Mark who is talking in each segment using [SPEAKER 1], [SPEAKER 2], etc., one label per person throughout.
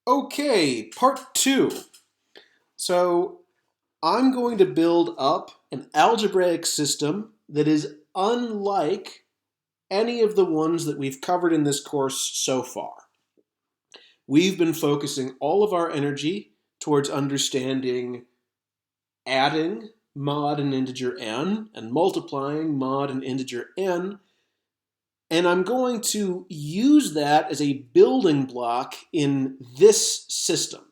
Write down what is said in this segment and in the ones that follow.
[SPEAKER 1] Okay, part two. So I'm going to build up an algebraic system that is unlike any of the ones that we've covered in this course so far. We've been focusing all of our energy towards understanding adding mod an integer n and multiplying mod an integer n. And I'm going to use that as a building block in this system.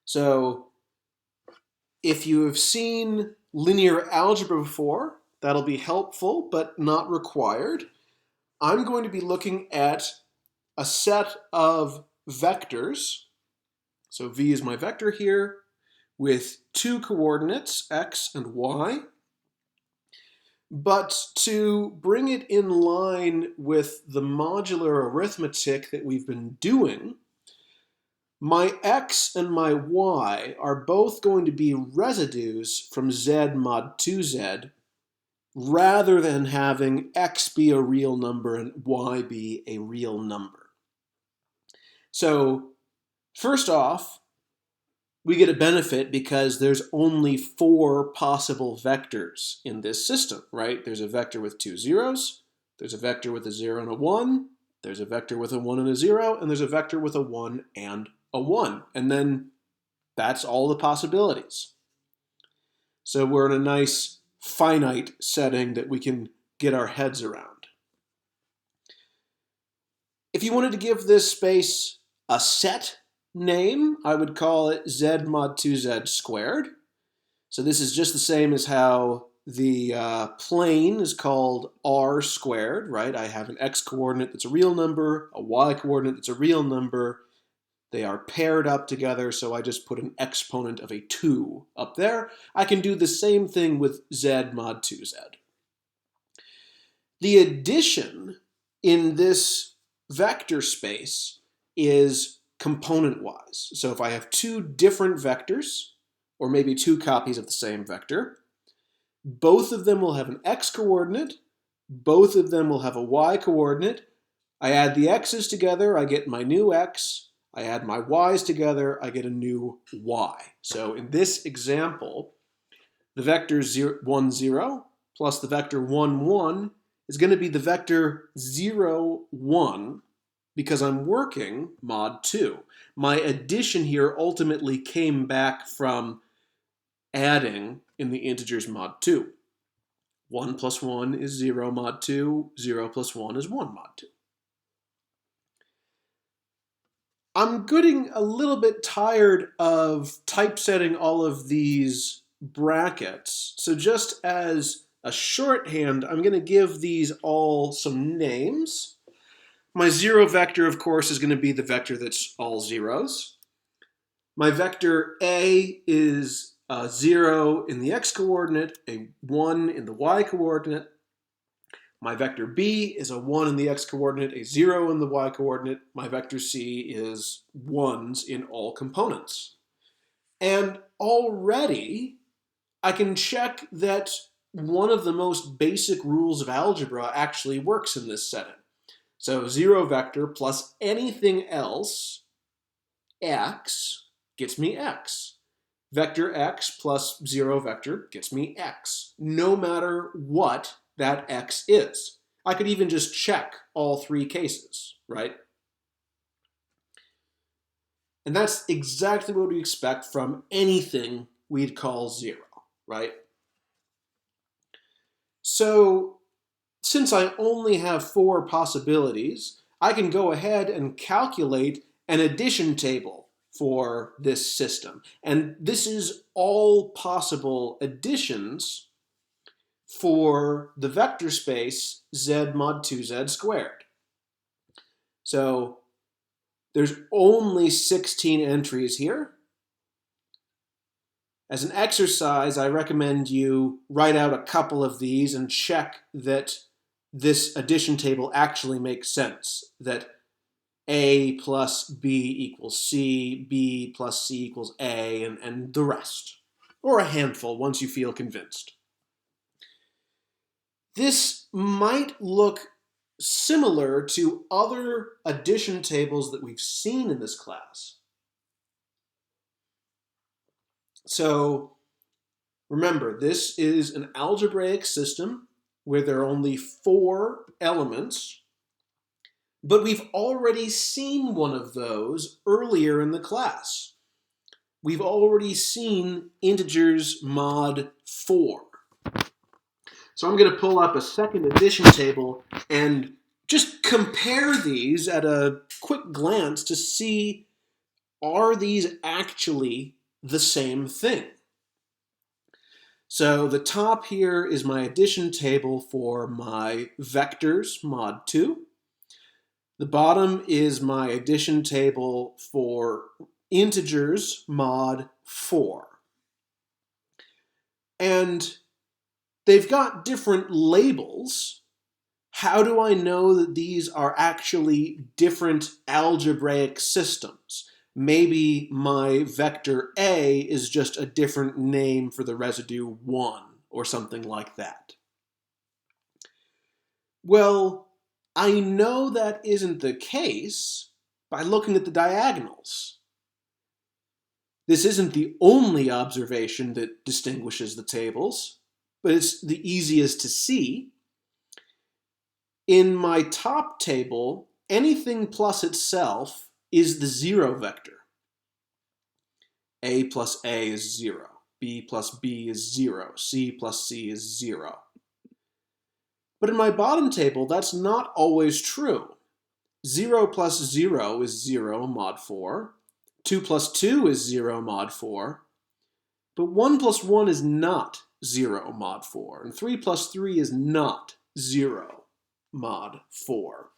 [SPEAKER 1] So if you have seen linear algebra before, that'll be helpful but not required. I'm going to be looking at a set of vectors. So v is my vector here with two coordinates, x and y. But to bring it in line with the modular arithmetic that we've been doing, my x and my y are both going to be residues from z mod 2z, rather than having x be a real number and y be a real number. So first off, we get a benefit because there's only 4 possible vectors in this system, right? There's a vector with 2 zeros, there's a vector with a 0 and a 1, there's a vector with a 1 and a 0, and there's a vector with a 1 and a 1. And then that's all the possibilities. So we're in a nice finite setting that we can get our heads around. If you wanted to give this space a set name, I would call it z mod 2z squared. So this is just the same as how the plane is called r squared, right? I have an x coordinate that's a real number, a y coordinate that's a real number. They are paired up together, so I just put an exponent of a 2 up there. I can do the same thing with z mod 2z. The addition in this vector space is component-wise. So if I have 2 different vectors, or maybe 2 copies of the same vector, both of them will have an x-coordinate, both of them will have a y-coordinate. I add the x's together, I get my new x. I add my y's together, I get a new y. So in this example, the vector 1, 0 plus the vector 1, 1 is going to be the vector 0, 1, because I'm working mod 2. My addition here ultimately came back from adding in the integers mod 2. 1 plus 1 is 0 mod 2. 0 plus 1 is 1 mod 2. I'm getting a little bit tired of typesetting all of these brackets. So just as a shorthand, I'm going to give these all some names. My 0 vector, of course, is going to be the vector that's all zeros. My vector A is a 0 in the x-coordinate, a 1 in the y-coordinate. My vector B is a 1 in the x-coordinate, a 0 in the y-coordinate. My vector C is 1s in all components. And already, I can check that one of the most basic rules of algebra actually works in this setting. So 0 vector plus anything else, x, gets me x. Vector x plus 0 vector gets me x, no matter what that x is. I could even just check all 3 cases, right? And that's exactly what we expect from anything we'd call 0, right? So since I only have 4 possibilities, I can go ahead and calculate an addition table for this system. And this is all possible additions for the vector space z mod 2z squared. So there's only 16 entries here. As an exercise, I recommend you write out a couple of these and check that this addition table actually makes sense, that A plus B equals C, B plus C equals A, and the rest. Or a handful once you feel convinced. This might look similar to other addition tables that we've seen in this class. So remember, this is an algebraic system where there are only 4 elements, but we've already seen one of those earlier in the class. We've already seen integers mod 4. So I'm going to pull up a second addition table and just compare these at a quick glance to see, are these actually the same thing? So the top here is my addition table for my vectors, mod 2. The bottom is my addition table for integers, mod 4. And they've got different labels. How do I know that these are actually different algebraic systems? Maybe my vector A is just a different name for the residue 1 or something like that. Well, I know that isn't the case by looking at the diagonals. This isn't the only observation that distinguishes the tables, but it's the easiest to see. In my top table, anything plus itself is the 0 vector. A plus A is 0. B plus B is 0. C plus C is 0. But in my bottom table, that's not always true. 0 plus 0 is 0 mod 4. 2 plus 2 is 0 mod 4. But 1 plus 1 is not 0 mod 4. And 3 plus 3 is not 0 mod 4.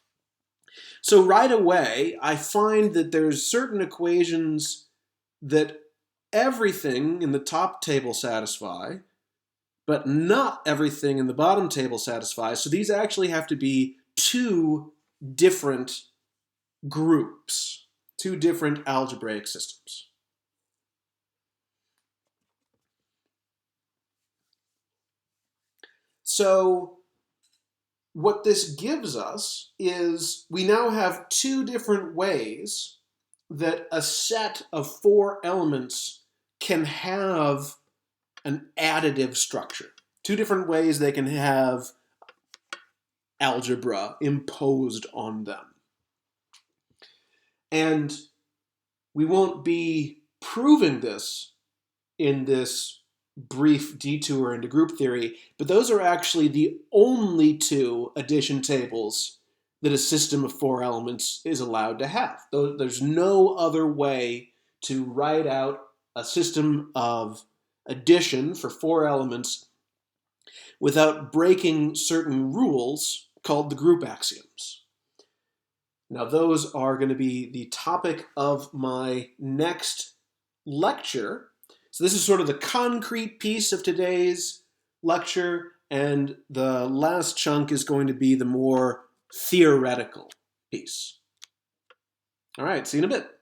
[SPEAKER 1] So right away, I find that there's certain equations that everything in the top table satisfy, but not everything in the bottom table satisfies. So these actually have to be 2 different groups, 2 different algebraic systems. So what this gives us is we now have 2 different ways that a set of 4 elements can have an additive structure. 2 different ways they can have algebra imposed on them. And we won't be proving this in this brief detour into group theory, but those are actually the only 2 addition tables that a system of 4 elements is allowed to have. There's no other way to write out a system of addition for 4 elements without breaking certain rules called the group axioms. Now those are going to be the topic of my next lecture. So this is sort of the concrete piece of today's lecture, and the last chunk is going to be the more theoretical piece. All right, see you in a bit.